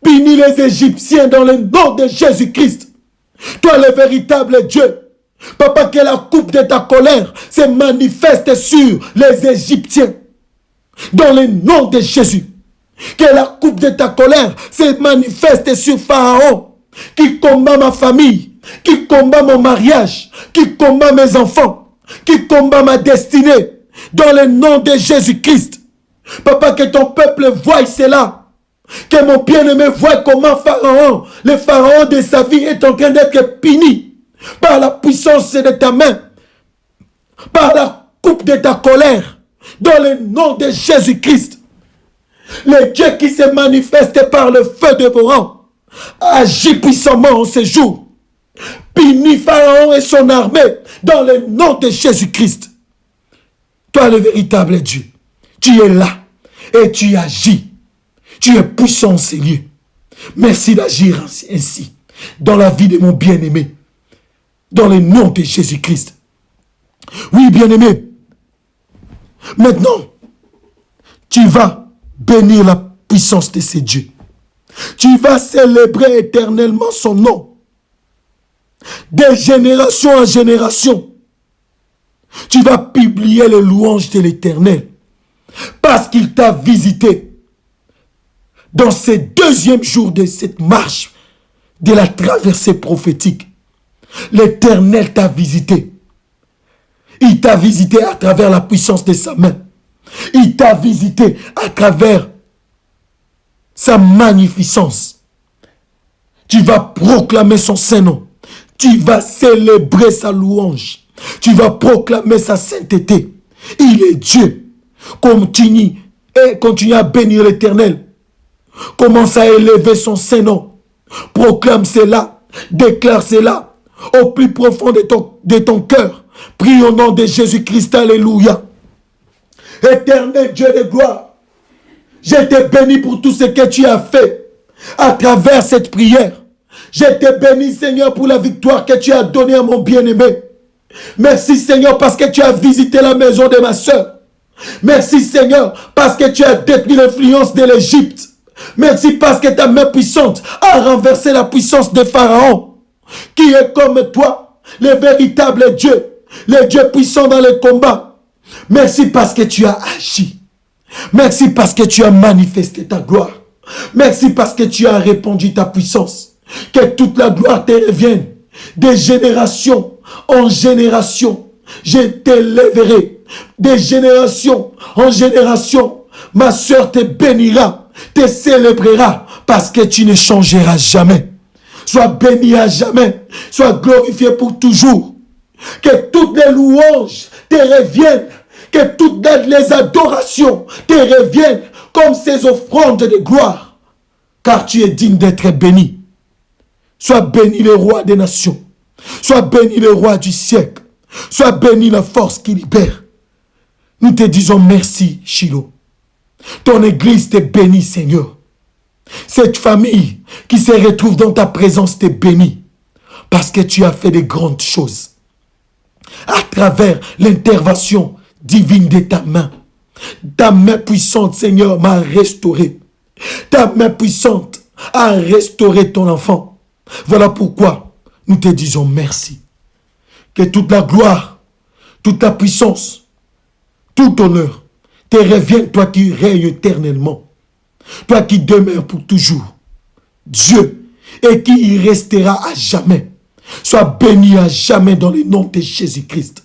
Punis les Égyptiens dans le nom de Jésus-Christ. Toi, le véritable Dieu. Papa, que la coupe de ta colère se manifeste sur les Égyptiens. Dans le nom de Jésus. Que la coupe de ta colère se manifeste sur Pharaon, qui combat ma famille, qui combat mon mariage, qui combat mes enfants, qui combat ma destinée. Dans le nom de Jésus-Christ. Papa, que ton peuple voie cela. Que mon bien-aimé voie comment Pharaon, le Pharaon de sa vie est en train d'être puni par la puissance de ta main, par la coupe de ta colère. Dans le nom de Jésus-Christ. Le Dieu qui se manifeste par le feu dévorant agit puissamment en ce jour. Punit Pharaon et son armée dans le nom de Jésus-Christ. Toi le véritable Dieu, tu es là et tu agis. Tu es puissant, Seigneur. Merci d'agir ainsi dans la vie de mon bien-aimé. Dans le nom de Jésus-Christ. Oui, bien-aimé. Maintenant, tu vas bénir la puissance de ces dieux. Tu vas célébrer éternellement son nom. De génération en génération. Tu vas publier les louanges de l'Éternel. Parce qu'il t'a visité. Dans ce deuxième jour de cette marche de la traversée prophétique. L'Éternel t'a visité. Il t'a visité à travers la puissance de sa main. Il t'a visité à travers sa magnificence. Tu vas proclamer son Saint-Nom. Tu vas célébrer sa louange. Tu vas proclamer sa sainteté. Il est Dieu. Continue à bénir l'Éternel. Commence à élever son Saint-Nom. Proclame cela. Déclare cela au plus profond de ton cœur. Prie au nom de Jésus-Christ. Alléluia. Éternel Dieu de gloire, je te bénis pour tout ce que tu as fait à travers cette prière. Je te bénis, Seigneur, pour la victoire que tu as donnée à mon bien-aimé. Merci, Seigneur, parce que tu as visité la maison de ma soeur. Merci, Seigneur, parce que tu as détruit l'influence de l'Égypte. Merci parce que ta main puissante a renversé la puissance de Pharaon, qui est comme toi, le véritable Dieu, le Dieu puissant dans les combats. Merci parce que tu as agi. Merci parce que tu as manifesté ta gloire. Merci parce que tu as répandu ta puissance. Que toute la gloire te revienne. De génération en génération, je t'élèverai. De génération en génération, ma soeur te bénira, te célébrera parce que tu ne changeras jamais. Sois béni à jamais. Sois glorifié pour toujours. Que toutes les louanges te reviennent. Que toutes les adorations te reviennent comme ces offrandes de gloire. Car tu es digne d'être béni. Sois béni le roi des nations. Sois béni le roi du siècle. Sois béni la force qui libère. Nous te disons merci, Shiloh. Ton église te bénit, Seigneur. Cette famille qui se retrouve dans ta présence te bénit. Parce que tu as fait de grandes choses. À travers l'intervention divine de ta main. Ta main puissante, Seigneur, m'a restauré. Ta main puissante a restauré ton enfant. Voilà pourquoi nous te disons merci. Que toute la gloire, toute la puissance, tout honneur te revienne, toi qui règnes éternellement. Toi qui demeures pour toujours. Dieu, et qui y restera à jamais. Sois béni à jamais dans le nom de Jésus-Christ.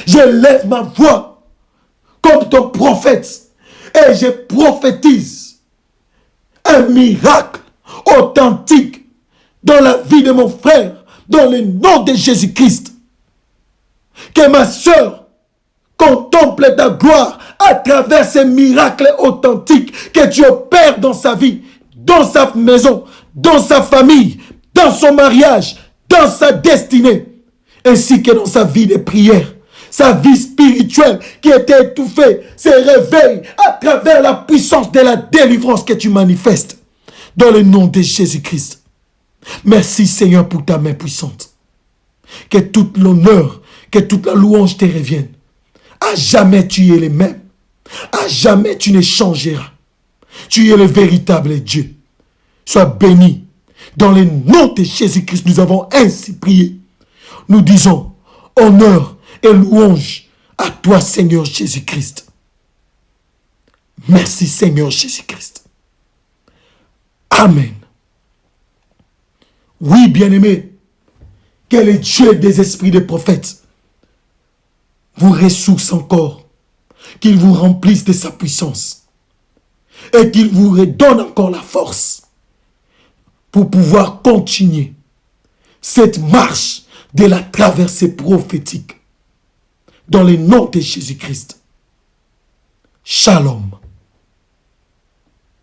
Je lève ma voix comme ton prophète et je prophétise un miracle authentique dans la vie de mon frère, dans le nom de Jésus-Christ. Que ma soeur contemple ta gloire à travers ces miracles authentiques que tu opères dans sa vie, dans sa maison, dans sa famille, dans son mariage, dans sa destinée, ainsi que dans sa vie de prière. Sa vie spirituelle qui était étouffée se réveille à travers la puissance de la délivrance que tu manifestes. Dans le nom de Jésus-Christ. Merci Seigneur pour ta main puissante. Que toute l'honneur, que toute la louange te revienne. À jamais tu es le même. À jamais tu ne changeras. Tu es le véritable Dieu. Sois béni. Dans le nom de Jésus-Christ, nous avons ainsi prié. Nous disons honneur et louange à toi, Seigneur Jésus-Christ. Merci Seigneur Jésus-Christ. Amen. Oui, bien-aimés, que le Dieu des esprits des prophètes vous ressource encore, qu'il vous remplisse de sa puissance et qu'il vous redonne encore la force pour pouvoir continuer cette marche de la traversée prophétique dans le nom de Jésus-Christ. Shalom.